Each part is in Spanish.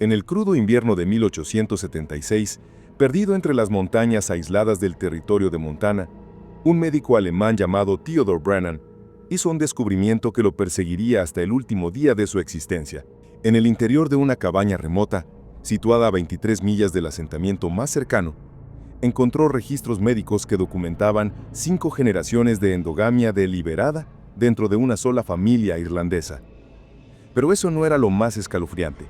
En el crudo invierno de 1876, perdido entre las montañas aisladas del territorio de Montana, un médico alemán llamado Theodor Brennan hizo un descubrimiento que lo perseguiría hasta el último día de su existencia. En el interior de una cabaña remota, situada a 23 millas del asentamiento más cercano, encontró registros médicos que documentaban 5 generaciones de endogamia deliberada dentro de una sola familia irlandesa. Pero eso no era lo más escalofriante.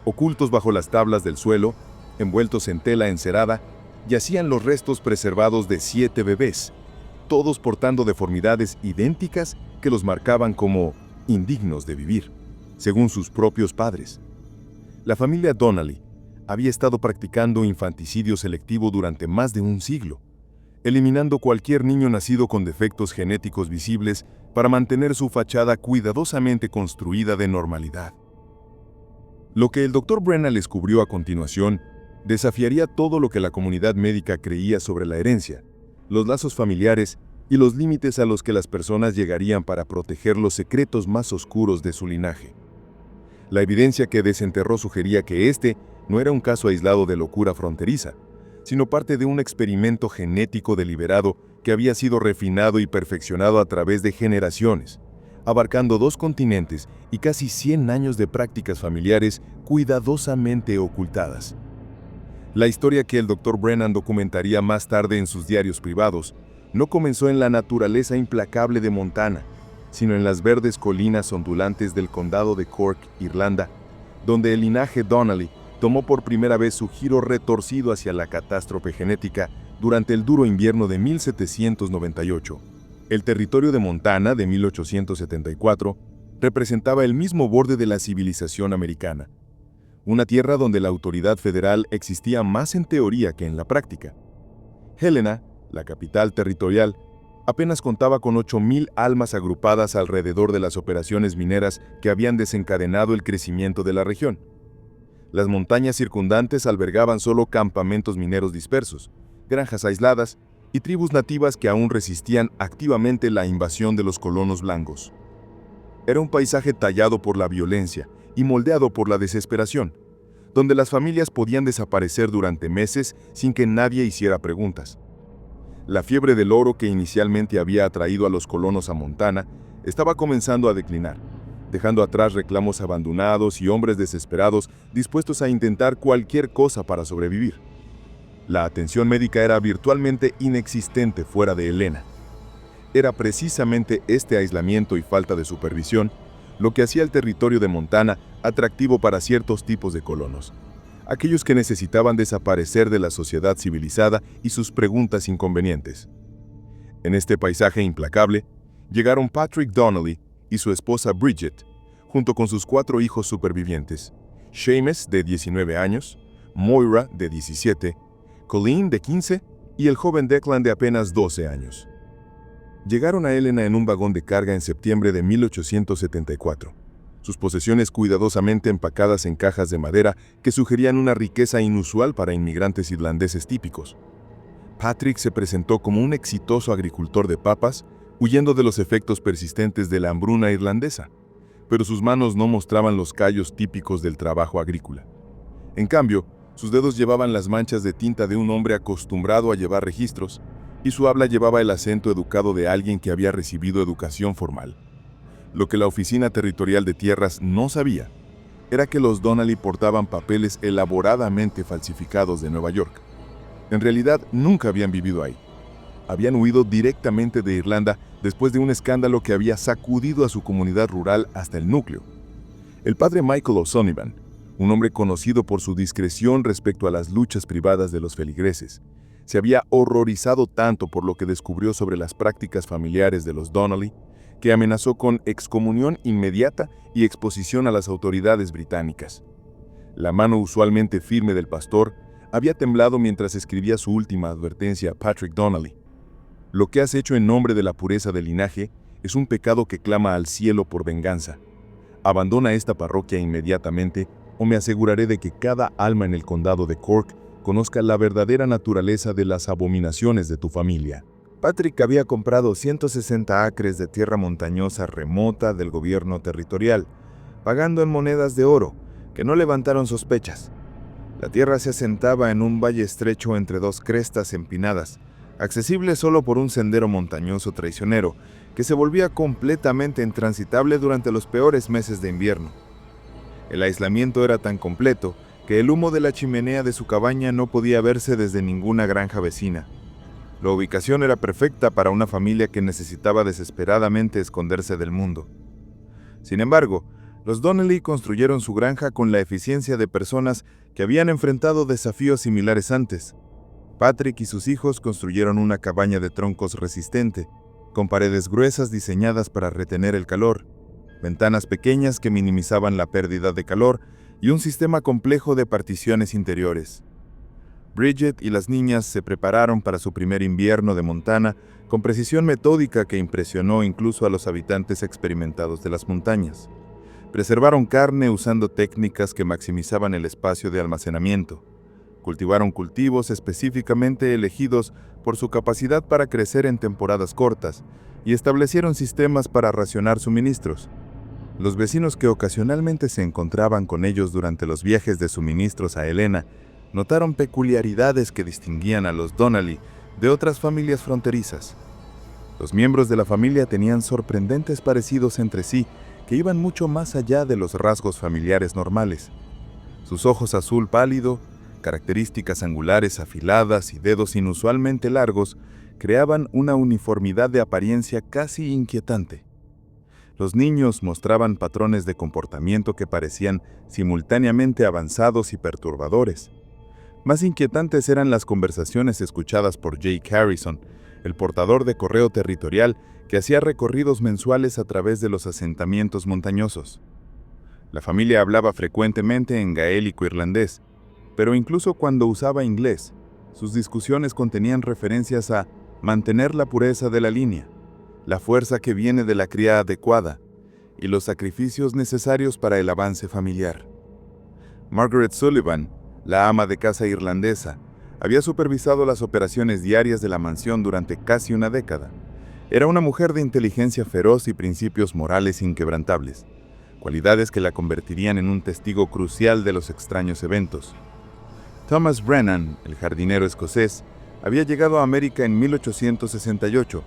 Ocultos bajo las tablas del suelo, envueltos en tela encerada, yacían los restos preservados de 7 bebés, todos portando deformidades idénticas que los marcaban como indignos de vivir, según sus propios padres. La familia Donnelly había estado practicando infanticidio selectivo durante más de un siglo, eliminando cualquier niño nacido con defectos genéticos visibles para mantener su fachada cuidadosamente construida de normalidad. Lo que el Dr. Brennan descubrió a continuación desafiaría todo lo que la comunidad médica creía sobre la herencia, los lazos familiares y los límites a los que las personas llegarían para proteger los secretos más oscuros de su linaje. La evidencia que desenterró sugería que este no era un caso aislado de locura fronteriza, sino parte de un experimento genético deliberado que había sido refinado y perfeccionado a través de generaciones, abarcando 2 continentes y casi 100 años de prácticas familiares cuidadosamente ocultadas. La historia que el Dr. Brennan documentaría más tarde en sus diarios privados no comenzó en la naturaleza implacable de Montana, sino en las verdes colinas ondulantes del condado de Cork, Irlanda, donde el linaje Donnelly tomó por primera vez su giro retorcido hacia la catástrofe genética durante el duro invierno de 1798. El territorio de Montana de 1874 representaba el mismo borde de la civilización americana, una tierra donde la autoridad federal existía más en teoría que en la práctica. Helena, la capital territorial, apenas contaba con 8,000 almas agrupadas alrededor de las operaciones mineras que habían desencadenado el crecimiento de la región. Las montañas circundantes albergaban solo campamentos mineros dispersos, granjas aisladas y tribus nativas que aún resistían activamente la invasión de los colonos blancos. Era un paisaje tallado por la violencia y moldeado por la desesperación, donde las familias podían desaparecer durante meses sin que nadie hiciera preguntas. La fiebre del oro que inicialmente había atraído a los colonos a Montana estaba comenzando a declinar, dejando atrás reclamos abandonados y hombres desesperados dispuestos a intentar cualquier cosa para sobrevivir. La atención médica era virtualmente inexistente fuera de Helena. Era precisamente este aislamiento y falta de supervisión lo que hacía el territorio de Montana atractivo para ciertos tipos de colonos, aquellos que necesitaban desaparecer de la sociedad civilizada y sus preguntas inconvenientes. En este paisaje implacable, llegaron Patrick Donnelly y su esposa Bridget, junto con sus 4 hijos supervivientes, Seamus, de 19 años, Moira, de 17, Colleen, de 15, y el joven Declan, de apenas 12 años. Llegaron a Helena en un vagón de carga en septiembre de 1874, sus posesiones cuidadosamente empacadas en cajas de madera que sugerían una riqueza inusual para inmigrantes irlandeses típicos. Patrick se presentó como un exitoso agricultor de papas, huyendo de los efectos persistentes de la hambruna irlandesa, pero sus manos no mostraban los callos típicos del trabajo agrícola. En cambio, sus dedos llevaban las manchas de tinta de un hombre acostumbrado a llevar registros, y su habla llevaba el acento educado de alguien que había recibido educación formal. Lo que la Oficina Territorial de Tierras no sabía era que los Donnelly portaban papeles elaboradamente falsificados de Nueva York. En realidad, nunca habían vivido ahí. Habían huido directamente de Irlanda después de un escándalo que había sacudido a su comunidad rural hasta el núcleo. El padre Michael O'Sullivan, un hombre conocido por su discreción respecto a las luchas privadas de los feligreses, se había horrorizado tanto por lo que descubrió sobre las prácticas familiares de los Donnelly, que amenazó con excomunión inmediata y exposición a las autoridades británicas. La mano usualmente firme del pastor había temblado mientras escribía su última advertencia a Patrick Donnelly. Lo que has hecho en nombre de la pureza del linaje es un pecado que clama al cielo por venganza. Abandona esta parroquia inmediatamente o me aseguraré de que cada alma en el condado de Cork conozca la verdadera naturaleza de las abominaciones de tu familia. Patrick había comprado 160 acres de tierra montañosa remota del gobierno territorial, pagando en monedas de oro, que no levantaron sospechas. La tierra se asentaba en un valle estrecho entre dos crestas empinadas, accesible solo por un sendero montañoso traicionero, que se volvía completamente intransitable durante los peores meses de invierno. El aislamiento era tan completo que el humo de la chimenea de su cabaña no podía verse desde ninguna granja vecina. La ubicación era perfecta para una familia que necesitaba desesperadamente esconderse del mundo. Sin embargo, los Donnelly construyeron su granja con la eficiencia de personas que habían enfrentado desafíos similares antes. Patrick y sus hijos construyeron una cabaña de troncos resistente, con paredes gruesas diseñadas para retener el calor, ventanas pequeñas que minimizaban la pérdida de calor y un sistema complejo de particiones interiores. Bridget y las niñas se prepararon para su primer invierno de Montana con precisión metódica que impresionó incluso a los habitantes experimentados de las montañas. Preservaron carne usando técnicas que maximizaban el espacio de almacenamiento. Cultivaron cultivos específicamente elegidos por su capacidad para crecer en temporadas cortas y establecieron sistemas para racionar suministros. Los vecinos que ocasionalmente se encontraban con ellos durante los viajes de suministros a Helena notaron peculiaridades que distinguían a los Donnelly de otras familias fronterizas. Los miembros de la familia tenían sorprendentes parecidos entre sí que iban mucho más allá de los rasgos familiares normales. Sus ojos azul pálido, características angulares afiladas y dedos inusualmente largos creaban una uniformidad de apariencia casi inquietante. Los niños mostraban patrones de comportamiento que parecían simultáneamente avanzados y perturbadores. Más inquietantes eran las conversaciones escuchadas por Jake Harrison, el portador de correo territorial que hacía recorridos mensuales a través de los asentamientos montañosos. La familia hablaba frecuentemente en gaélico irlandés, pero incluso cuando usaba inglés, sus discusiones contenían referencias a mantener la pureza de la línea, la fuerza que viene de la cría adecuada y los sacrificios necesarios para el avance familiar. Margaret Sullivan, la ama de casa irlandesa, había supervisado las operaciones diarias de la mansión durante casi una década. Era una mujer de inteligencia feroz y principios morales inquebrantables, cualidades que la convertirían en un testigo crucial de los extraños eventos. Thomas Brennan, el jardinero escocés, había llegado a América en 1868.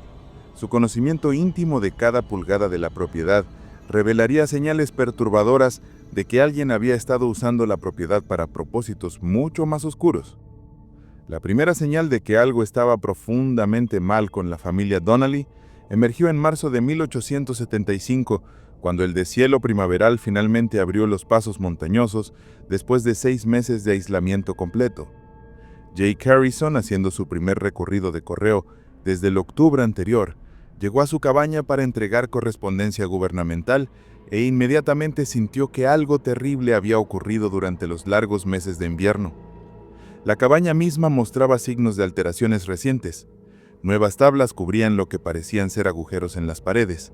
Su conocimiento íntimo de cada pulgada de la propiedad revelaría señales perturbadoras de que alguien había estado usando la propiedad para propósitos mucho más oscuros. La primera señal de que algo estaba profundamente mal con la familia Donnelly emergió en marzo de 1875, cuando el deshielo primaveral finalmente abrió los pasos montañosos después de 6 meses de aislamiento completo. Jake Harrison, haciendo su primer recorrido de correo desde el octubre anterior, llegó a su cabaña para entregar correspondencia gubernamental e inmediatamente sintió que algo terrible había ocurrido durante los largos meses de invierno. La cabaña misma mostraba signos de alteraciones recientes. Nuevas tablas cubrían lo que parecían ser agujeros en las paredes.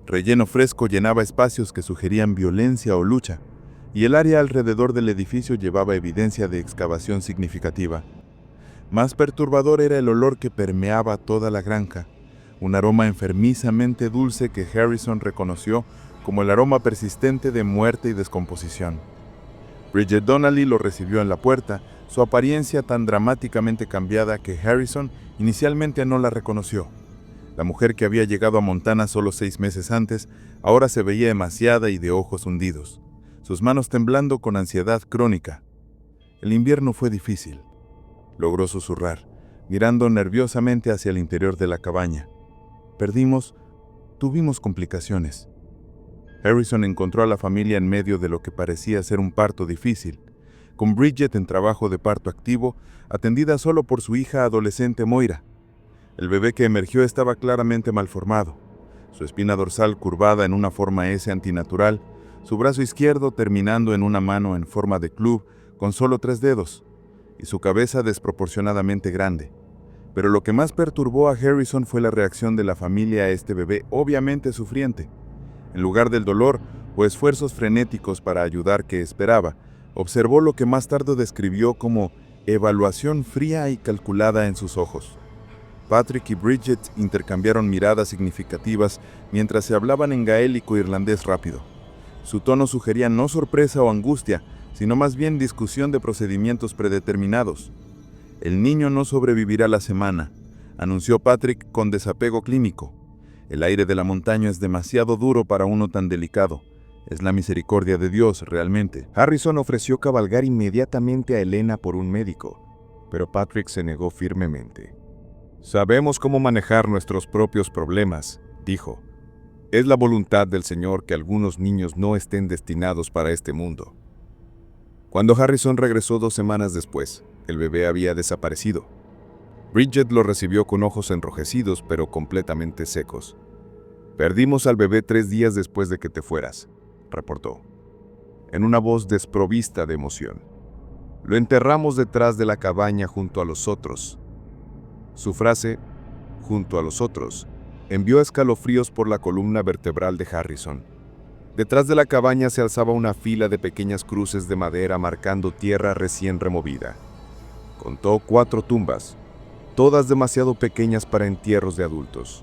Relleno fresco llenaba espacios que sugerían violencia o lucha, y el área alrededor del edificio llevaba evidencia de excavación significativa. Más perturbador era el olor que permeaba toda la granja, un aroma enfermizamente dulce que Harrison reconoció como el aroma persistente de muerte y descomposición. Bridget Donnelly lo recibió en la puerta, su apariencia tan dramáticamente cambiada que Harrison inicialmente no la reconoció. La mujer que había llegado a Montana solo 6 meses antes, ahora se veía emaciada y de ojos hundidos, sus manos temblando con ansiedad crónica. El invierno fue difícil, logró susurrar, mirando nerviosamente hacia el interior de la cabaña. Tuvimos complicaciones. Harrison encontró a la familia en medio de lo que parecía ser un parto difícil, con Bridget en trabajo de parto activo, atendida solo por su hija adolescente Moira. El bebé que emergió estaba claramente malformado, su espina dorsal curvada en una forma S antinatural, su brazo izquierdo terminando en una mano en forma de club con solo 3 dedos, y su cabeza desproporcionadamente grande. Pero lo que más perturbó a Harrison fue la reacción de la familia a este bebé obviamente sufriente. En lugar del dolor o esfuerzos frenéticos para ayudar que esperaba, observó lo que más tarde describió como evaluación fría y calculada en sus ojos. Patrick y Bridget intercambiaron miradas significativas mientras se hablaban en gaélico irlandés rápido. Su tono sugería no sorpresa o angustia, sino más bien discusión de procedimientos predeterminados. «El niño no sobrevivirá la semana», anunció Patrick con desapego clínico. «El aire de la montaña es demasiado duro para uno tan delicado. Es la misericordia de Dios, realmente». Harrison ofreció cabalgar inmediatamente a Elena por un médico, pero Patrick se negó firmemente. «Sabemos cómo manejar nuestros propios problemas», dijo. «Es la voluntad del Señor que algunos niños no estén destinados para este mundo». Cuando Harrison regresó 2 semanas después, el bebé había desaparecido. Bridget lo recibió con ojos enrojecidos pero completamente secos. «Perdimos al bebé 3 días después de que te fueras», reportó, en una voz desprovista de emoción. «Lo enterramos detrás de la cabaña junto a los otros». Su frase, «junto a los otros», envió escalofríos por la columna vertebral de Harrison. Detrás de la cabaña se alzaba una fila de pequeñas cruces de madera marcando tierra recién removida. Contó 4 tumbas, todas demasiado pequeñas para entierros de adultos.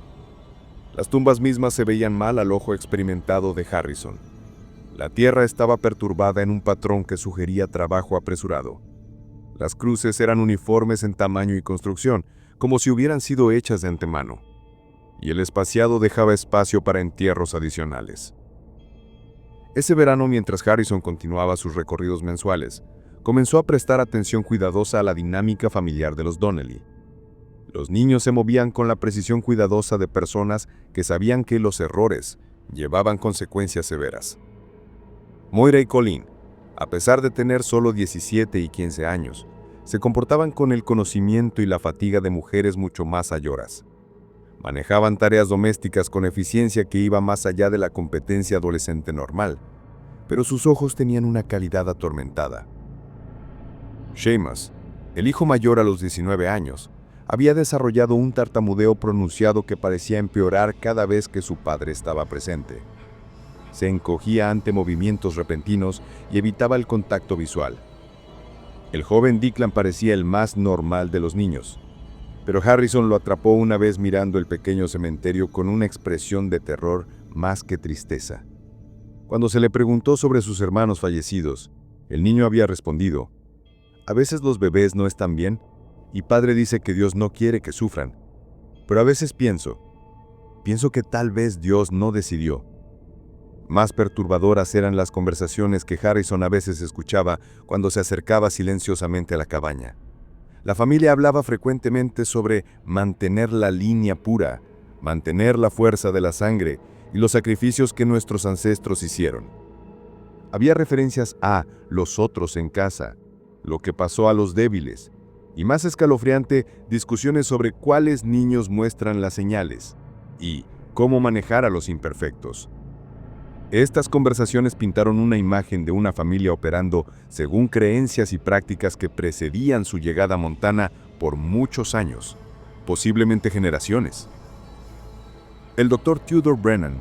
Las tumbas mismas se veían mal al ojo experimentado de Harrison. La tierra estaba perturbada en un patrón que sugería trabajo apresurado. Las cruces eran uniformes en tamaño y construcción, como si hubieran sido hechas de antemano, y el espaciado dejaba espacio para entierros adicionales. Ese verano, mientras Harrison continuaba sus recorridos mensuales, comenzó a prestar atención cuidadosa a la dinámica familiar de los Donnelly. Los niños se movían con la precisión cuidadosa de personas que sabían que los errores llevaban consecuencias severas. Moira y Colleen, a pesar de tener solo 17 y 15 años, se comportaban con el conocimiento y la fatiga de mujeres mucho más mayoras. Manejaban tareas domésticas con eficiencia que iba más allá de la competencia adolescente normal, pero sus ojos tenían una calidad atormentada. Seamus, el hijo mayor a los 19 años, había desarrollado un tartamudeo pronunciado que parecía empeorar cada vez que su padre estaba presente. Se encogía ante movimientos repentinos y evitaba el contacto visual. El joven Declan parecía el más normal de los niños, pero Harrison lo atrapó una vez mirando el pequeño cementerio con una expresión de terror más que tristeza. Cuando se le preguntó sobre sus hermanos fallecidos, el niño había respondido: «A veces los bebés no están bien, y padre dice que Dios no quiere que sufran. Pero a veces pienso que tal vez Dios no decidió». Más perturbadoras eran las conversaciones que Harrison a veces escuchaba cuando se acercaba silenciosamente a la cabaña. La familia hablaba frecuentemente sobre mantener la línea pura, mantener la fuerza de la sangre y los sacrificios que nuestros ancestros hicieron. Había referencias a los otros en casa, lo que pasó a los débiles, y más escalofriante, discusiones sobre cuáles niños muestran las señales y cómo manejar a los imperfectos. Estas conversaciones pintaron una imagen de una familia operando según creencias y prácticas que precedían su llegada a Montana por muchos años, posiblemente generaciones. El Dr. Theodore Brennan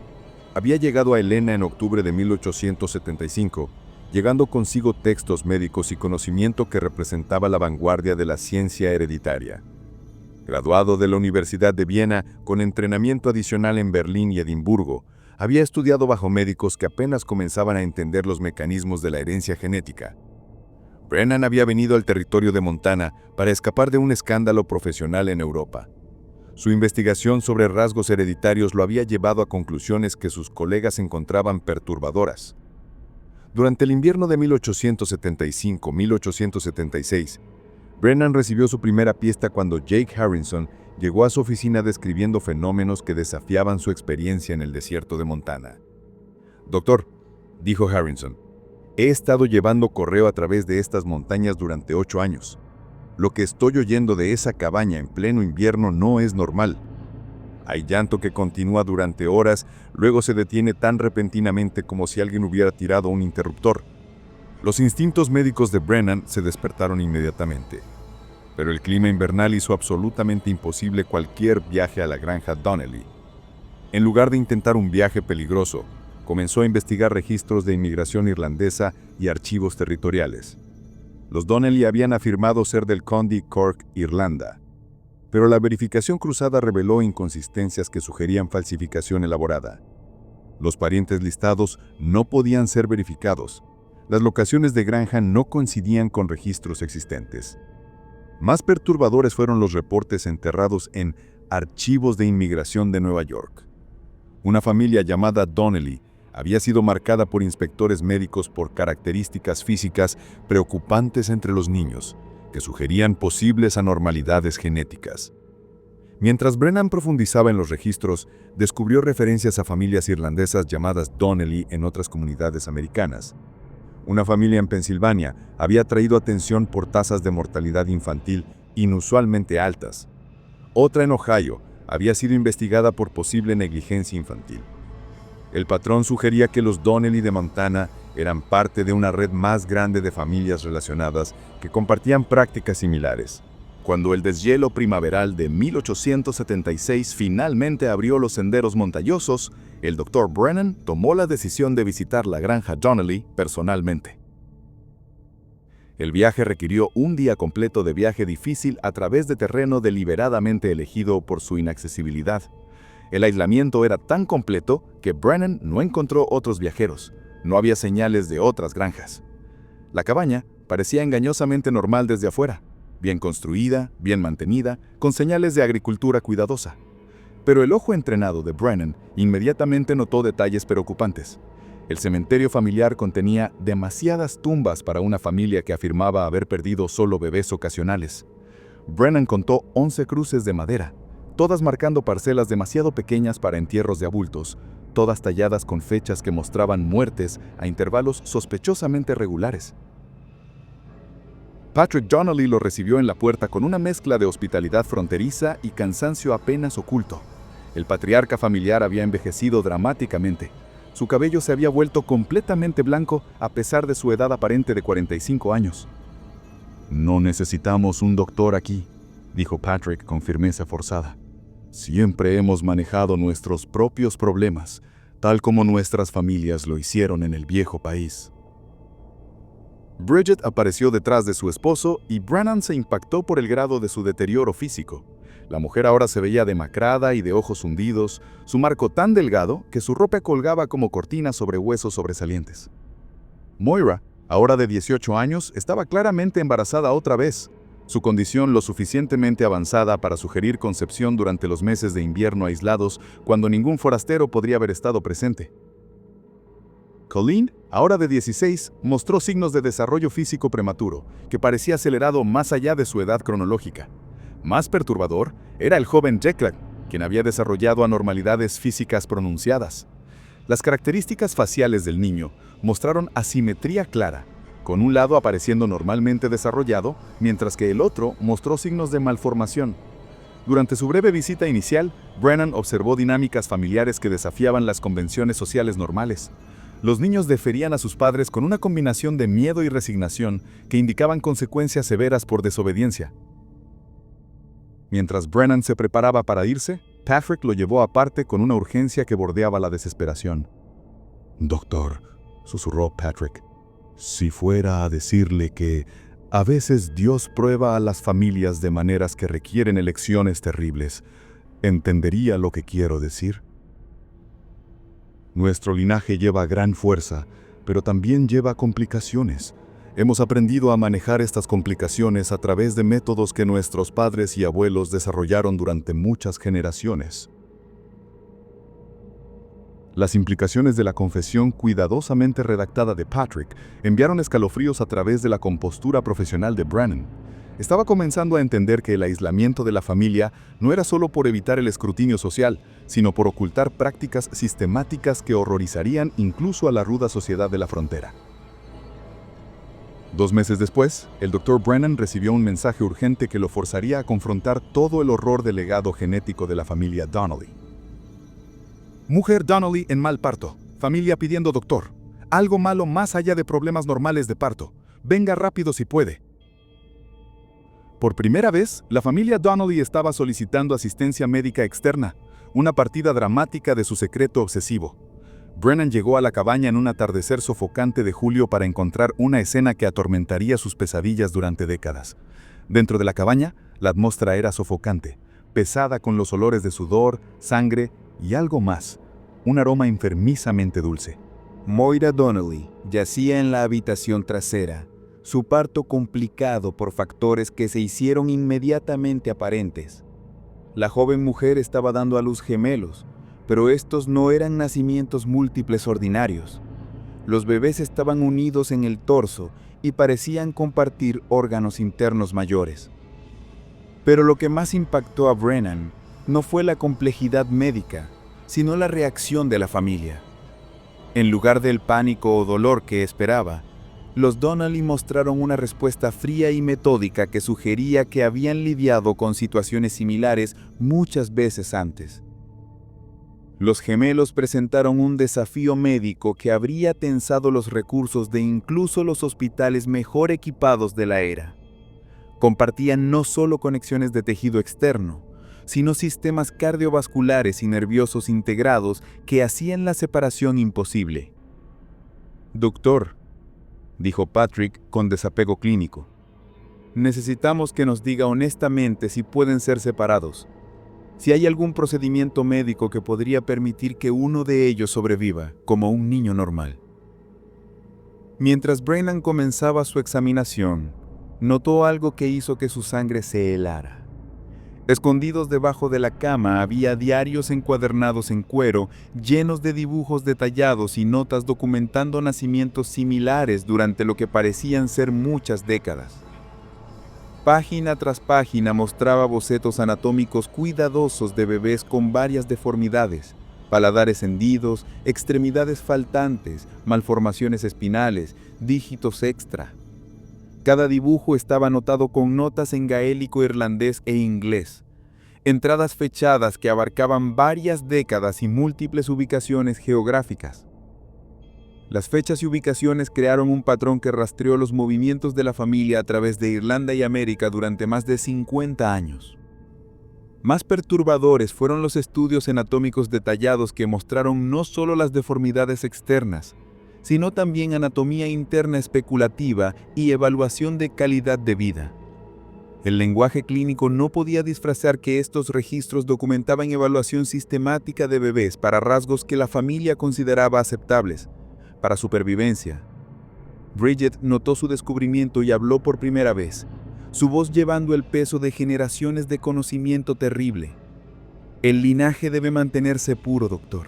había llegado a Helena en octubre de 1875, llegando consigo textos médicos y conocimiento que representaba la vanguardia de la ciencia hereditaria. Graduado de la Universidad de Viena con entrenamiento adicional en Berlín y Edimburgo, había estudiado bajo médicos que apenas comenzaban a entender los mecanismos de la herencia genética. Brennan había venido al territorio de Montana para escapar de un escándalo profesional en Europa. Su investigación sobre rasgos hereditarios lo había llevado a conclusiones que sus colegas encontraban perturbadoras. Durante el invierno de 1875-1876, Brennan recibió su primera pista cuando Jake Harrison llegó a su oficina describiendo fenómenos que desafiaban su experiencia en el desierto de Montana. «Doctor», dijo Harrison, «he estado llevando correo a través de estas montañas durante 8 años. Lo que estoy oyendo de esa cabaña en pleno invierno no es normal. Hay llanto que continúa durante horas, luego se detiene tan repentinamente como si alguien hubiera tirado un interruptor». Los instintos médicos de Brennan se despertaron inmediatamente, pero el clima invernal hizo absolutamente imposible cualquier viaje a la granja Donnelly. En lugar de intentar un viaje peligroso, comenzó a investigar registros de inmigración irlandesa y archivos territoriales. Los Donnelly habían afirmado ser del County Cork, Irlanda, pero la verificación cruzada reveló inconsistencias que sugerían falsificación elaborada. Los parientes listados no podían ser verificados. Las locaciones de granja no coincidían con registros existentes. Más perturbadores fueron los reportes enterrados en archivos de inmigración de Nueva York. Una familia llamada Donnelly había sido marcada por inspectores médicos por características físicas preocupantes entre los niños, que sugerían posibles anormalidades genéticas. Mientras Brennan profundizaba en los registros, descubrió referencias a familias irlandesas llamadas Donnelly en otras comunidades americanas. Una familia en Pensilvania había atraído atención por tasas de mortalidad infantil inusualmente altas. Otra en Ohio había sido investigada por posible negligencia infantil. El patrón sugería que los Donnelly de Montana eran parte de una red más grande de familias relacionadas que compartían prácticas similares. Cuando el deshielo primaveral de 1876 finalmente abrió los senderos montañosos, el Dr. Brennan tomó la decisión de visitar la granja Donnelly personalmente. El viaje requirió un día completo de viaje difícil a través de terreno deliberadamente elegido por su inaccesibilidad. El aislamiento era tan completo que Brennan no encontró otros viajeros. No había señales de otras granjas. La cabaña parecía engañosamente normal desde afuera, bien construida, bien mantenida, con señales de agricultura cuidadosa. Pero el ojo entrenado de Brennan inmediatamente notó detalles preocupantes. El cementerio familiar contenía demasiadas tumbas para una familia que afirmaba haber perdido solo bebés ocasionales. Brennan contó 11 cruces de madera, todas marcando parcelas demasiado pequeñas para entierros de adultos, todas talladas con fechas que mostraban muertes a intervalos sospechosamente regulares. Patrick Donnelly lo recibió en la puerta con una mezcla de hospitalidad fronteriza y cansancio apenas oculto. El patriarca familiar había envejecido dramáticamente. Su cabello se había vuelto completamente blanco a pesar de su edad aparente de 45 años. «No necesitamos un doctor aquí», dijo Patrick con firmeza forzada. «Siempre hemos manejado nuestros propios problemas, tal como nuestras familias lo hicieron en el viejo país». Bridget apareció detrás de su esposo y Brennan se impactó por el grado de su deterioro físico. La mujer ahora se veía demacrada y de ojos hundidos, su marco tan delgado que su ropa colgaba como cortina sobre huesos sobresalientes. Moira, ahora de 18 años, estaba claramente embarazada otra vez, su condición lo suficientemente avanzada para sugerir concepción durante los meses de invierno aislados cuando ningún forastero podría haber estado presente. Colleen, ahora de 16, mostró signos de desarrollo físico prematuro, que parecía acelerado más allá de su edad cronológica. Más perturbador era el joven Declan, quien había desarrollado anormalidades físicas pronunciadas. Las características faciales del niño mostraron asimetría clara, con un lado apareciendo normalmente desarrollado, mientras que el otro mostró signos de malformación. Durante su breve visita inicial, Brennan observó dinámicas familiares que desafiaban las convenciones sociales normales. Los niños deferían a sus padres con una combinación de miedo y resignación que indicaban consecuencias severas por desobediencia. Mientras Brennan se preparaba para irse, Patrick lo llevó aparte con una urgencia que bordeaba la desesperación. «Doctor», susurró Patrick, «si fuera a decirle que a veces Dios prueba a las familias de maneras que requieren elecciones terribles, ¿entendería lo que quiero decir? Nuestro linaje lleva gran fuerza, pero también lleva complicaciones. Hemos aprendido a manejar estas complicaciones a través de métodos que nuestros padres y abuelos desarrollaron durante muchas generaciones». Las implicaciones de la confesión cuidadosamente redactada de Patrick enviaron escalofríos a través de la compostura profesional de Brennan. Estaba comenzando a entender que el aislamiento de la familia no era solo por evitar el escrutinio social, sino por ocultar prácticas sistemáticas que horrorizarían incluso a la ruda sociedad de la frontera. 2 meses después, el Dr. Brennan recibió un mensaje urgente que lo forzaría a confrontar todo el horror del legado genético de la familia Donnelly. Mujer Donnelly en mal parto. Familia pidiendo doctor. Algo malo más allá de problemas normales de parto. Venga rápido si puede. Por primera vez, la familia Donnelly estaba solicitando asistencia médica externa, una partida dramática de su secreto obsesivo. Brennan llegó a la cabaña en un atardecer sofocante de julio para encontrar una escena que atormentaría sus pesadillas durante décadas. Dentro de la cabaña, la atmósfera era sofocante, pesada con los olores de sudor, sangre y algo más. un aroma enfermizamente dulce. Moira Donnelly yacía en la habitación trasera, su parto complicado por factores que se hicieron inmediatamente aparentes. La joven mujer estaba dando a luz gemelos, pero estos no eran nacimientos múltiples ordinarios. Los bebés estaban unidos en el torso y parecían compartir órganos internos mayores. Pero lo que más impactó a Brennan no fue la complejidad médica, sino la reacción de la familia. En lugar del pánico o dolor que esperaba, los Donnelly mostraron una respuesta fría y metódica que sugería que habían lidiado con situaciones similares muchas veces antes. Los gemelos presentaron un desafío médico que habría tensado los recursos de incluso los hospitales mejor equipados de la era. Compartían no solo conexiones de tejido externo, sino sistemas cardiovasculares y nerviosos integrados que hacían la separación imposible. «Doctor», dijo Patrick con desapego clínico, «necesitamos que nos diga honestamente si pueden ser separados. Si hay algún procedimiento médico que podría permitir que uno de ellos sobreviva, como un niño normal». Mientras Brennan comenzaba su examinación, notó algo que hizo que su sangre se helara. Escondidos debajo de la cama había diarios encuadernados en cuero, llenos de dibujos detallados y notas documentando nacimientos similares durante lo que parecían ser muchas décadas. Página tras página mostraba bocetos anatómicos cuidadosos de bebés con varias deformidades, paladares hendidos, extremidades faltantes, malformaciones espinales, dígitos extra. Cada dibujo estaba anotado con notas en gaélico, irlandés e inglés. Entradas fechadas que abarcaban varias décadas y múltiples ubicaciones geográficas. Las fechas y ubicaciones crearon un patrón que rastreó los movimientos de la familia a través de Irlanda y América durante más de 50 años. Más perturbadores fueron los estudios anatómicos detallados que mostraron no solo las deformidades externas, sino también anatomía interna especulativa y evaluación de calidad de vida. El lenguaje clínico no podía disfrazar que estos registros documentaban evaluación sistemática de bebés para rasgos que la familia consideraba aceptables, para supervivencia. Bridget notó su descubrimiento y habló por primera vez, su voz llevando el peso de generaciones de conocimiento terrible. «El linaje debe mantenerse puro, doctor.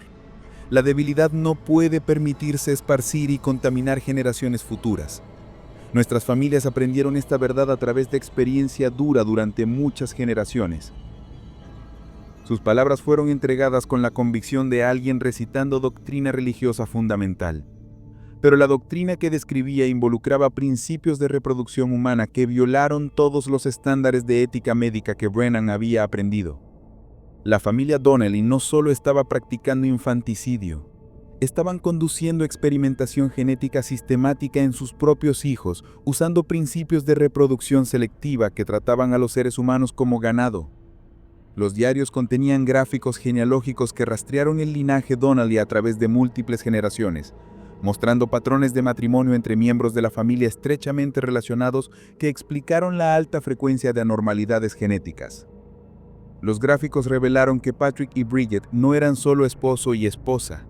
La debilidad no puede permitirse esparcir y contaminar generaciones futuras. Nuestras familias aprendieron esta verdad a través de experiencia dura durante muchas generaciones». Sus palabras fueron entregadas con la convicción de alguien recitando doctrina religiosa fundamental. Pero la doctrina que describía involucraba principios de reproducción humana que violaron todos los estándares de ética médica que Brennan había aprendido. La familia Donnelly no solo estaba practicando infanticidio, estaban conduciendo experimentación genética sistemática en sus propios hijos, usando principios de reproducción selectiva que trataban a los seres humanos como ganado. Los diarios contenían gráficos genealógicos que rastrearon el linaje Donnelly a través de múltiples generaciones, mostrando patrones de matrimonio entre miembros de la familia estrechamente relacionados que explicaron la alta frecuencia de anormalidades genéticas. Los gráficos revelaron que Patrick y Bridget no eran solo esposo y esposa,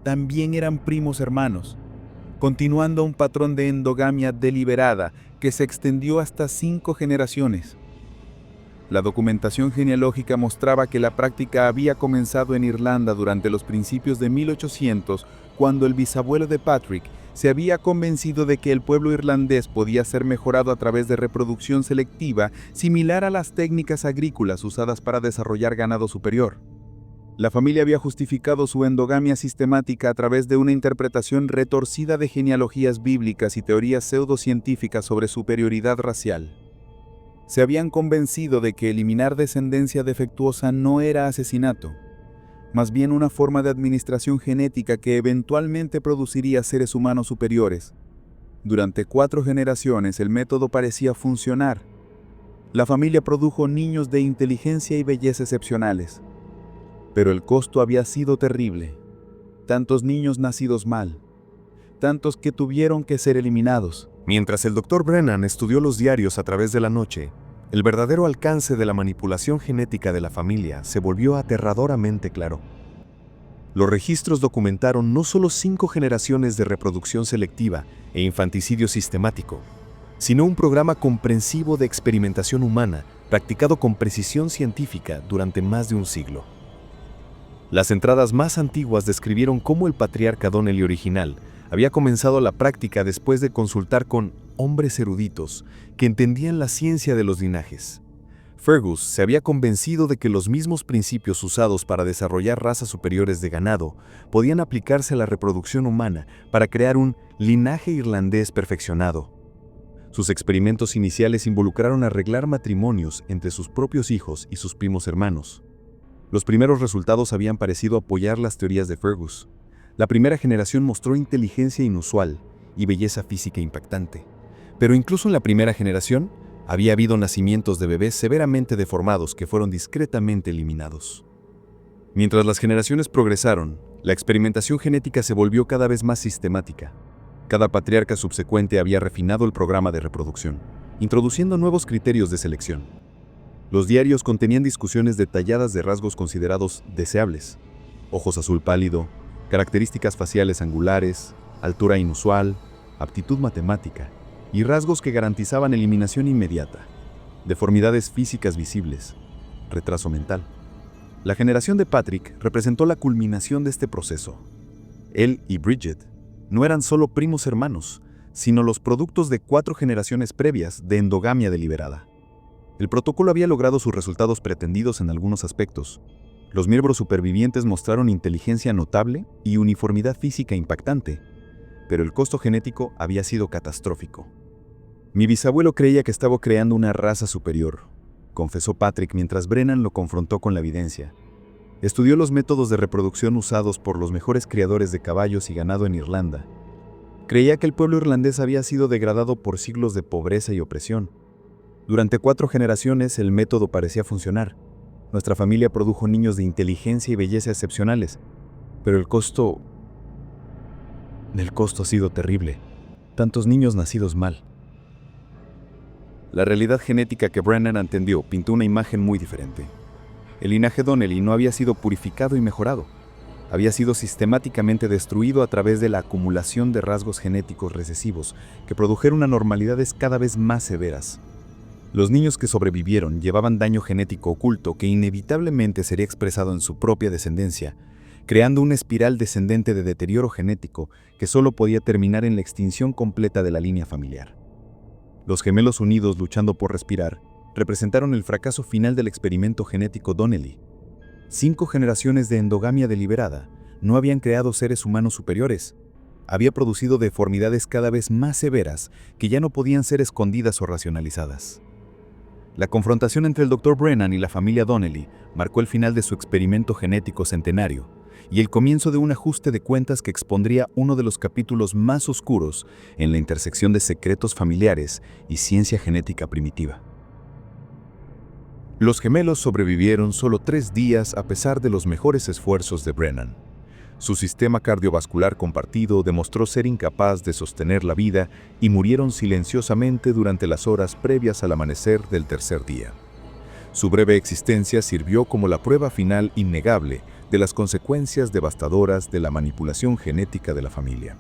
también eran primos hermanos, continuando un patrón de endogamia deliberada que se extendió hasta 5 generaciones. La documentación genealógica mostraba que la práctica había comenzado en Irlanda durante los principios de 1800, cuando el bisabuelo de Patrick se había convencido de que el pueblo irlandés podía ser mejorado a través de reproducción selectiva similar a las técnicas agrícolas usadas para desarrollar ganado superior. La familia había justificado su endogamia sistemática a través de una interpretación retorcida de genealogías bíblicas y teorías pseudocientíficas sobre superioridad racial. Se habían convencido de que eliminar descendencia defectuosa no era asesinato, más bien una forma de administración genética que eventualmente produciría seres humanos superiores. Durante 4 generaciones el método parecía funcionar. La familia produjo niños de inteligencia y belleza excepcionales. Pero el costo había sido terrible. Tantos niños nacidos mal. Tantos que tuvieron que ser eliminados. Mientras el Dr. Brennan estudió los diarios a través de la noche, el verdadero alcance de la manipulación genética de la familia se volvió aterradoramente claro. Los registros documentaron no solo 5 generaciones de reproducción selectiva e infanticidio sistemático, sino un programa comprensivo de experimentación humana practicado con precisión científica durante más de un siglo. Las entradas más antiguas describieron cómo el patriarca Donnelly original había comenzado la práctica después de consultar con hombres eruditos que entendían la ciencia de los linajes. Fergus se había convencido de que los mismos principios usados para desarrollar razas superiores de ganado podían aplicarse a la reproducción humana para crear un linaje irlandés perfeccionado. Sus experimentos iniciales involucraron arreglar matrimonios entre sus propios hijos y sus primos hermanos. Los primeros resultados habían parecido apoyar las teorías de Fergus. La primera generación mostró inteligencia inusual y belleza física impactante. Pero incluso en la primera generación, había habido nacimientos de bebés severamente deformados que fueron discretamente eliminados. Mientras las generaciones progresaron, la experimentación genética se volvió cada vez más sistemática. Cada patriarca subsecuente había refinado el programa de reproducción, introduciendo nuevos criterios de selección. Los diarios contenían discusiones detalladas de rasgos considerados deseables: ojos azul pálido, características faciales angulares, altura inusual, aptitud matemática, y rasgos que garantizaban eliminación inmediata, deformidades físicas visibles, retraso mental. La generación de Patrick representó la culminación de este proceso. Él y Bridget no eran solo primos hermanos, sino los productos de 4 generaciones previas de endogamia deliberada. El protocolo había logrado sus resultados pretendidos en algunos aspectos. Los miembros supervivientes mostraron inteligencia notable y uniformidad física impactante, pero el costo genético había sido catastrófico. Mi bisabuelo creía que estaba creando una raza superior, confesó Patrick mientras Brennan lo confrontó con la evidencia. Estudió los métodos de reproducción usados por los mejores criadores de caballos y ganado en Irlanda. Creía que el pueblo irlandés había sido degradado por siglos de pobreza y opresión. Durante 4 generaciones el método parecía funcionar. Nuestra familia produjo niños de inteligencia y belleza excepcionales, pero el costo ha sido terrible. Tantos niños nacidos mal. La realidad genética que Brennan entendió pintó una imagen muy diferente. El linaje Donnelly no había sido purificado y mejorado. Había sido sistemáticamente destruido a través de la acumulación de rasgos genéticos recesivos que produjeron anormalidades cada vez más severas. Los niños que sobrevivieron llevaban daño genético oculto que inevitablemente sería expresado en su propia descendencia, creando una espiral descendente de deterioro genético que solo podía terminar en la extinción completa de la línea familiar. Los gemelos unidos luchando por respirar representaron el fracaso final del experimento genético Donnelly. 5 generaciones de endogamia deliberada no habían creado seres humanos superiores. Había producido deformidades cada vez más severas que ya no podían ser escondidas o racionalizadas. La confrontación entre el Dr. Brennan y la familia Donnelly marcó el final de su experimento genético centenario y el comienzo de un ajuste de cuentas que expondría uno de los capítulos más oscuros en la intersección de secretos familiares y ciencia genética primitiva. Los gemelos sobrevivieron solo 3 días a pesar de los mejores esfuerzos de Brennan. Su sistema cardiovascular compartido demostró ser incapaz de sostener la vida y murieron silenciosamente durante las horas previas al amanecer del tercer día. Su breve existencia sirvió como la prueba final innegable de las consecuencias devastadoras de la manipulación genética de la familia.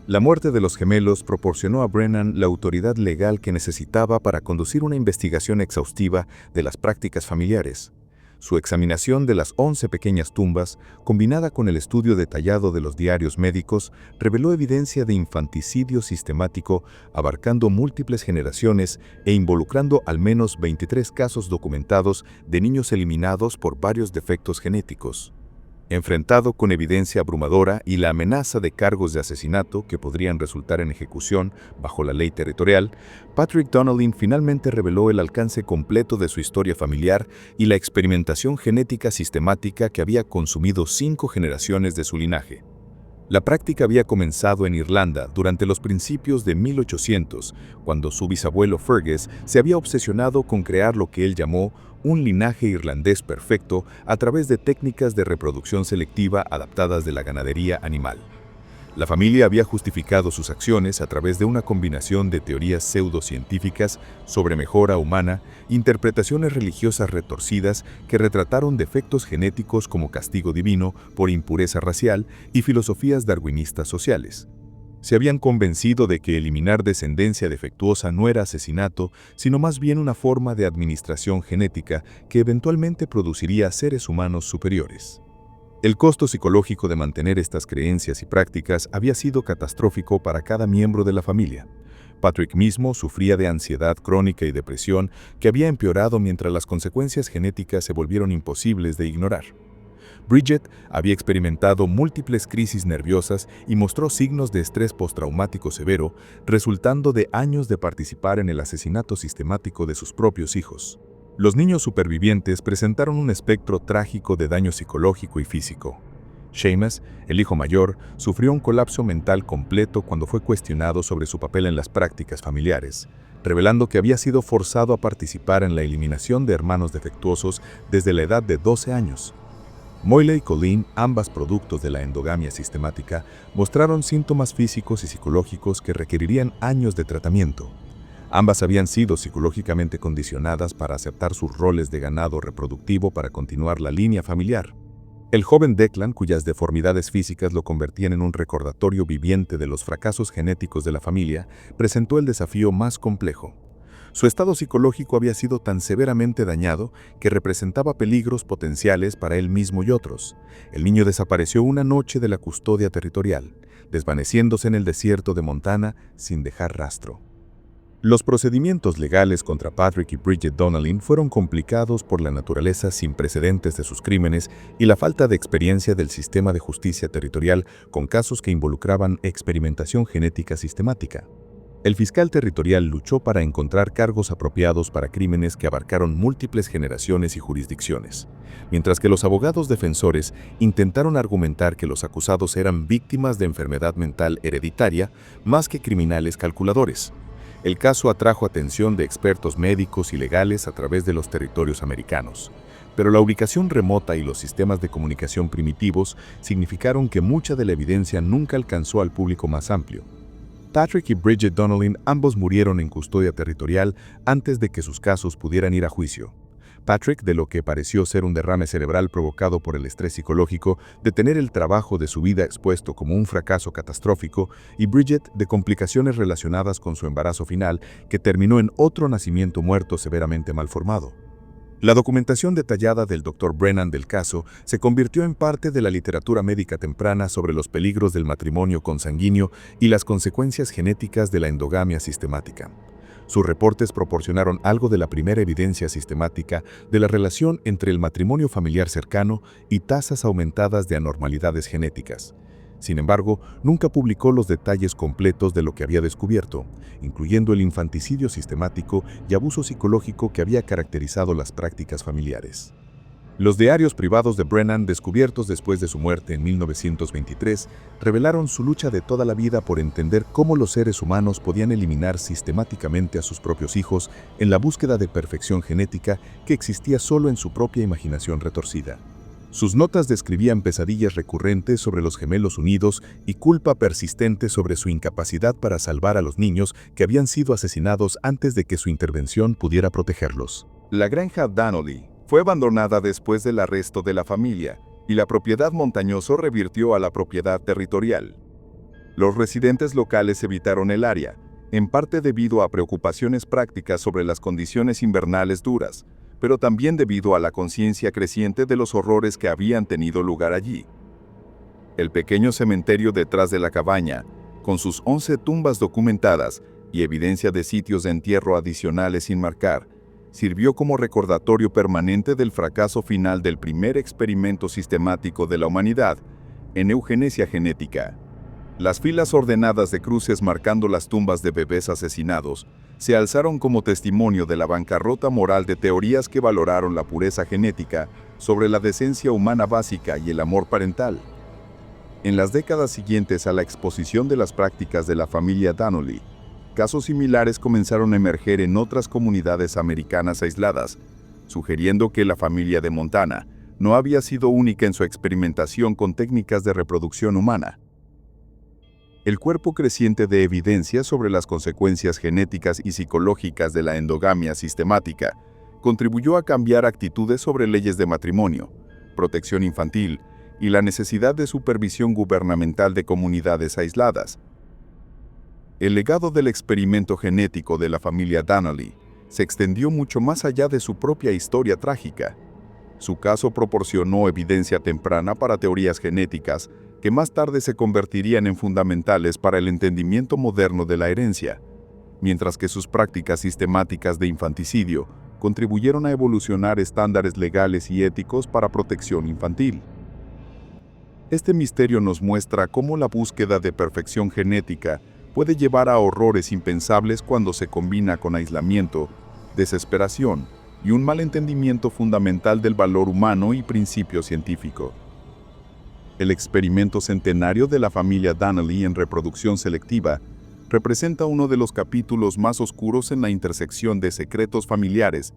La muerte de los gemelos proporcionó a Brennan la autoridad legal que necesitaba para conducir una investigación exhaustiva de las prácticas familiares. Su examinación de las 11 pequeñas tumbas, combinada con el estudio detallado de los diarios médicos, reveló evidencia de infanticidio sistemático abarcando múltiples generaciones e involucrando al menos 23 casos documentados de niños eliminados por varios defectos genéticos. Enfrentado con evidencia abrumadora y la amenaza de cargos de asesinato que podrían resultar en ejecución bajo la ley territorial, Patrick Donnelly finalmente reveló el alcance completo de su historia familiar y la experimentación genética sistemática que había consumido 5 generaciones de su linaje. La práctica había comenzado en Irlanda durante los principios de 1800, cuando su bisabuelo Fergus se había obsesionado con crear lo que él llamó un linaje irlandés perfecto a través de técnicas de reproducción selectiva adaptadas de la ganadería animal. La familia había justificado sus acciones a través de una combinación de teorías pseudocientíficas sobre mejora humana, interpretaciones religiosas retorcidas que retrataron defectos genéticos como castigo divino por impureza racial y filosofías darwinistas sociales. Se habían convencido de que eliminar descendencia defectuosa no era asesinato, sino más bien una forma de administración genética que eventualmente produciría seres humanos superiores. El costo psicológico de mantener estas creencias y prácticas había sido catastrófico para cada miembro de la familia. Patrick mismo sufría de ansiedad crónica y depresión que había empeorado mientras las consecuencias genéticas se volvieron imposibles de ignorar. Bridget había experimentado múltiples crisis nerviosas y mostró signos de estrés postraumático severo, resultando de años de participar en el asesinato sistemático de sus propios hijos. Los niños supervivientes presentaron un espectro trágico de daño psicológico y físico. Seamus, el hijo mayor, sufrió un colapso mental completo cuando fue cuestionado sobre su papel en las prácticas familiares, revelando que había sido forzado a participar en la eliminación de hermanos defectuosos desde la edad de 12 años. Moyle y Colleen, ambas productos de la endogamia sistemática, mostraron síntomas físicos y psicológicos que requerirían años de tratamiento. Ambas habían sido psicológicamente condicionadas para aceptar sus roles de ganado reproductivo para continuar la línea familiar. El joven Declan, cuyas deformidades físicas lo convertían en un recordatorio viviente de los fracasos genéticos de la familia, presentó el desafío más complejo. Su estado psicológico había sido tan severamente dañado que representaba peligros potenciales para él mismo y otros. El niño desapareció una noche de la custodia territorial, desvaneciéndose en el desierto de Montana sin dejar rastro. Los procedimientos legales contra Patrick y Bridget Donnelly fueron complicados por la naturaleza sin precedentes de sus crímenes y la falta de experiencia del sistema de justicia territorial con casos que involucraban experimentación genética sistemática. El fiscal territorial luchó para encontrar cargos apropiados para crímenes que abarcaron múltiples generaciones y jurisdicciones, mientras que los abogados defensores intentaron argumentar que los acusados eran víctimas de enfermedad mental hereditaria más que criminales calculadores. El caso atrajo atención de expertos médicos y legales a través de los territorios americanos, pero la ubicación remota y los sistemas de comunicación primitivos significaron que mucha de la evidencia nunca alcanzó al público más amplio. Patrick y Bridget Donnelly ambos murieron en custodia territorial antes de que sus casos pudieran ir a juicio. Patrick, de lo que pareció ser un derrame cerebral provocado por el estrés psicológico de tener el trabajo de su vida expuesto como un fracaso catastrófico, y Bridget, de complicaciones relacionadas con su embarazo final, que terminó en otro nacimiento muerto severamente malformado. La documentación detallada del Dr. Brennan del caso se convirtió en parte de la literatura médica temprana sobre los peligros del matrimonio consanguíneo y las consecuencias genéticas de la endogamia sistemática. Sus reportes proporcionaron algo de la primera evidencia sistemática de la relación entre el matrimonio familiar cercano y tasas aumentadas de anormalidades genéticas. Sin embargo, nunca publicó los detalles completos de lo que había descubierto, incluyendo el infanticidio sistemático y abuso psicológico que había caracterizado las prácticas familiares. Los diarios privados de Brennan, descubiertos después de su muerte en 1923, revelaron su lucha de toda la vida por entender cómo los seres humanos podían eliminar sistemáticamente a sus propios hijos en la búsqueda de perfección genética que existía solo en su propia imaginación retorcida. Sus notas describían pesadillas recurrentes sobre los gemelos unidos y culpa persistente sobre su incapacidad para salvar a los niños que habían sido asesinados antes de que su intervención pudiera protegerlos. La granja Donnelly fue abandonada después del arresto de la familia y la propiedad montañoso revirtió a la propiedad territorial. Los residentes locales evitaron el área, en parte debido a preocupaciones prácticas sobre las condiciones invernales duras, pero también debido a la conciencia creciente de los horrores que habían tenido lugar allí. El pequeño cementerio detrás de la cabaña, con sus 11 tumbas documentadas y evidencia de sitios de entierro adicionales sin marcar, sirvió como recordatorio permanente del fracaso final del primer experimento sistemático de la humanidad en eugenesia genética. Las filas ordenadas de cruces marcando las tumbas de bebés asesinados se alzaron como testimonio de la bancarrota moral de teorías que valoraron la pureza genética sobre la decencia humana básica y el amor parental. En las décadas siguientes a la exposición de las prácticas de la familia Donnelly, casos similares comenzaron a emerger en otras comunidades americanas aisladas, sugiriendo que la familia de Montana no había sido única en su experimentación con técnicas de reproducción humana. El cuerpo creciente de evidencia sobre las consecuencias genéticas y psicológicas de la endogamia sistemática contribuyó a cambiar actitudes sobre leyes de matrimonio, protección infantil y la necesidad de supervisión gubernamental de comunidades aisladas. El legado del experimento genético de la familia Donnelly se extendió mucho más allá de su propia historia trágica. Su caso proporcionó evidencia temprana para teorías genéticas que más tarde se convertirían en fundamentales para el entendimiento moderno de la herencia, mientras que sus prácticas sistemáticas de infanticidio contribuyeron a evolucionar estándares legales y éticos para protección infantil. Este misterio nos muestra cómo la búsqueda de perfección genética puede llevar a horrores impensables cuando se combina con aislamiento, desesperación y un mal entendimiento fundamental del valor humano y principio científico. El experimento centenario de la familia Donnelly en reproducción selectiva representa uno de los capítulos más oscuros en la intersección de secretos familiares,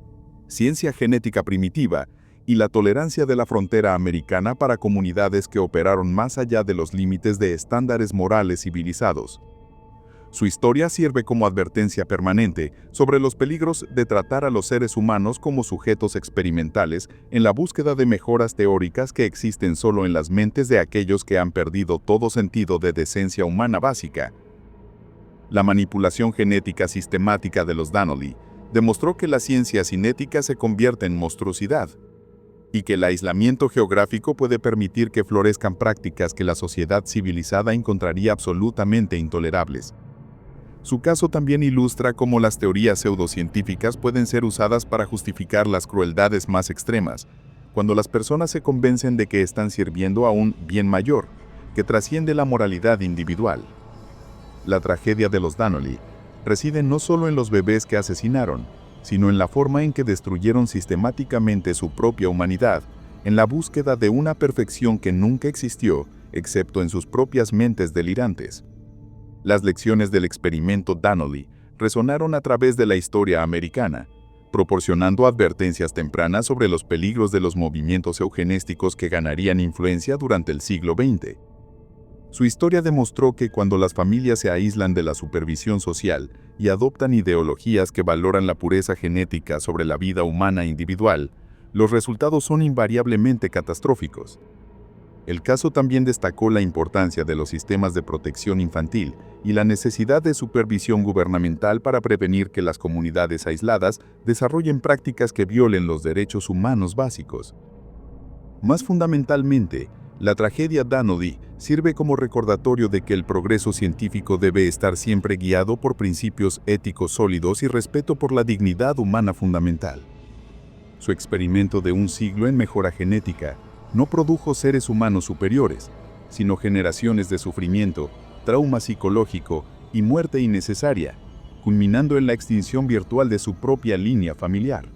ciencia genética primitiva y la tolerancia de la frontera americana para comunidades que operaron más allá de los límites de estándares morales civilizados. Su historia sirve como advertencia permanente sobre los peligros de tratar a los seres humanos como sujetos experimentales en la búsqueda de mejoras teóricas que existen solo en las mentes de aquellos que han perdido todo sentido de decencia humana básica. La manipulación genética sistemática de los Donnelly demostró que la ciencia cinética se convierte en monstruosidad, y que el aislamiento geográfico puede permitir que florezcan prácticas que la sociedad civilizada encontraría absolutamente intolerables. Su caso también ilustra cómo las teorías pseudocientíficas pueden ser usadas para justificar las crueldades más extremas, cuando las personas se convencen de que están sirviendo a un bien mayor, que trasciende la moralidad individual. La tragedia de los Donnelly reside no solo en los bebés que asesinaron, sino en la forma en que destruyeron sistemáticamente su propia humanidad, en la búsqueda de una perfección que nunca existió, excepto en sus propias mentes delirantes. Las lecciones del experimento Donnelly resonaron a través de la historia americana, proporcionando advertencias tempranas sobre los peligros de los movimientos eugenésticos que ganarían influencia durante el siglo XX. Su historia demostró que cuando las familias se aíslan de la supervisión social y adoptan ideologías que valoran la pureza genética sobre la vida humana individual, los resultados son invariablemente catastróficos. El caso también destacó la importancia de los sistemas de protección infantil y la necesidad de supervisión gubernamental para prevenir que las comunidades aisladas desarrollen prácticas que violen los derechos humanos básicos. Más fundamentalmente, la tragedia Donnelly sirve como recordatorio de que el progreso científico debe estar siempre guiado por principios éticos sólidos y respeto por la dignidad humana fundamental. Su experimento de un siglo en mejora genética no produjo seres humanos superiores, sino generaciones de sufrimiento, trauma psicológico y muerte innecesaria, culminando en la extinción virtual de su propia línea familiar.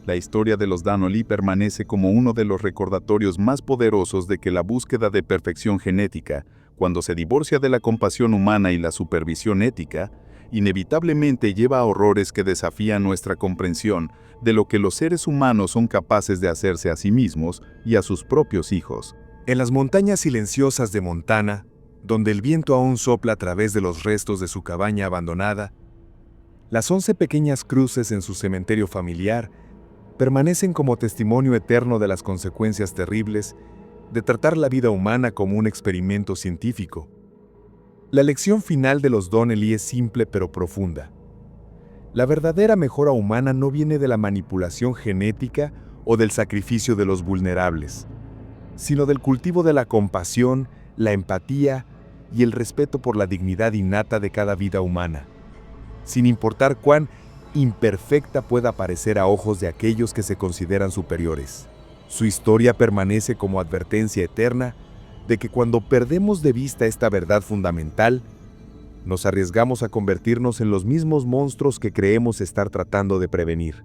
La historia de los Donnelly permanece como uno de los recordatorios más poderosos de que la búsqueda de perfección genética, cuando se divorcia de la compasión humana y la supervisión ética, inevitablemente lleva a horrores que desafían nuestra comprensión de lo que los seres humanos son capaces de hacerse a sí mismos y a sus propios hijos. En las montañas silenciosas de Montana, donde el viento aún sopla a través de los restos de su cabaña abandonada, las 11 pequeñas cruces en su cementerio familiar permanecen como testimonio eterno de las consecuencias terribles de tratar la vida humana como un experimento científico. La lección final de los Donnelly es simple pero profunda. La verdadera mejora humana no viene de la manipulación genética o del sacrificio de los vulnerables, sino del cultivo de la compasión, la empatía y el respeto por la dignidad innata de cada vida humana, sin importar cuán imperfecta pueda parecer a ojos de aquellos que se consideran superiores. Su historia permanece como advertencia eterna de que cuando perdemos de vista esta verdad fundamental, nos arriesgamos a convertirnos en los mismos monstruos que creemos estar tratando de prevenir.